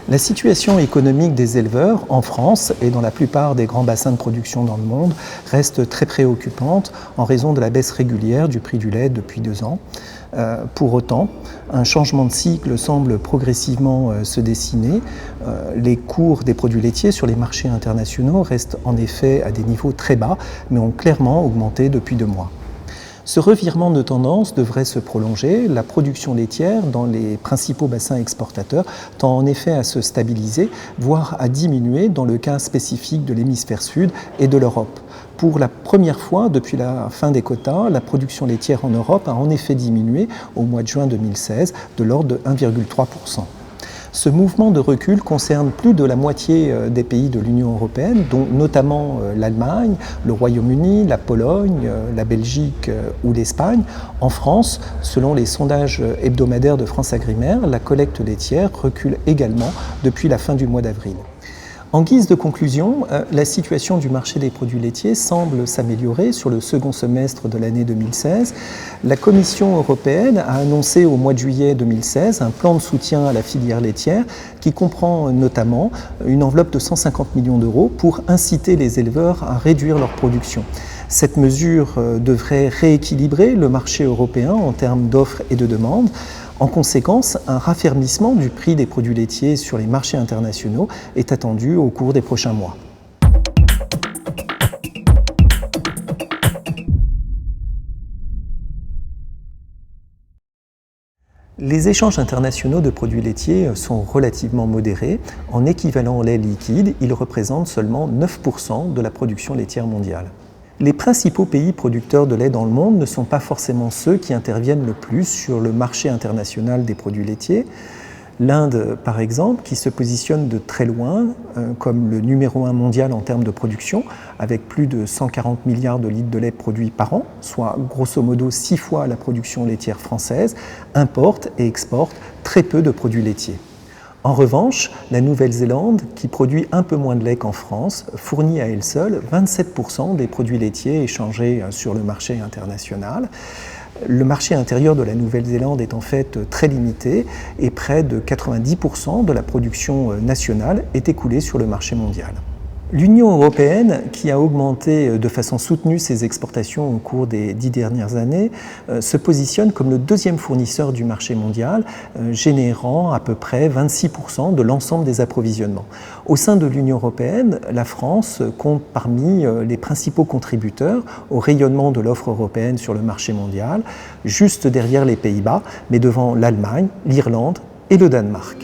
La situation économique des éleveurs en France et dans la plupart des grands bassins de production dans le monde reste très préoccupante en raison de la baisse régulière du prix du lait depuis 2 ans. Pour autant, un changement de cycle semble progressivement se dessiner. Les cours des produits laitiers sur les marchés internationaux restent en effet à des niveaux très bas, mais ont clairement augmenté depuis 2 mois. Ce revirement de tendance devrait se prolonger. La production laitière dans les principaux bassins exportateurs tend en effet à se stabiliser, voire à diminuer dans le cas spécifique de l'hémisphère sud et de l'Europe. Pour la première fois depuis la fin des quotas, la production laitière en Europe a en effet diminué au mois de juin 2016 de l'ordre de 1,3%. Ce mouvement de recul concerne plus de la moitié des pays de l'Union européenne, dont notamment l'Allemagne, le Royaume-Uni, la Pologne, la Belgique ou l'Espagne. En France, selon les sondages hebdomadaires de France Agrimaire, la collecte laitière recule également depuis la fin du mois d'avril. En guise de conclusion, la situation du marché des produits laitiers semble s'améliorer sur le second semestre de l'année 2016. La Commission européenne a annoncé au mois de juillet 2016 un plan de soutien à la filière laitière qui comprend notamment une enveloppe de 150 millions d'euros pour inciter les éleveurs à réduire leur production. Cette mesure devrait rééquilibrer le marché européen en termes d'offres et de demandes. En conséquence, un raffermissement du prix des produits laitiers sur les marchés internationaux est attendu au cours des prochains mois. Les échanges internationaux de produits laitiers sont relativement modérés. En équivalent lait liquide, ils représentent seulement 9% de la production laitière mondiale. Les principaux pays producteurs de lait dans le monde ne sont pas forcément ceux qui interviennent le plus sur le marché international des produits laitiers. L'Inde, par exemple, qui se positionne de très loin comme le numéro 1 mondial en termes de production, avec plus de 140 milliards de litres de lait produits par an, soit grosso modo 6 fois la production laitière française, importe et exporte très peu de produits laitiers. En revanche, la Nouvelle-Zélande, qui produit un peu moins de lait qu'en France, fournit à elle seule 27% des produits laitiers échangés sur le marché international. Le marché intérieur de la Nouvelle-Zélande est en fait très limité et près de 90% de la production nationale est écoulée sur le marché mondial. L'Union européenne, qui a augmenté de façon soutenue ses exportations au cours des 10 dernières années, se positionne comme le deuxième fournisseur du marché mondial, générant à peu près 26% de l'ensemble des approvisionnements. Au sein de l'Union européenne, la France compte parmi les principaux contributeurs au rayonnement de l'offre européenne sur le marché mondial, juste derrière les Pays-Bas, mais devant l'Allemagne, l'Irlande et le Danemark.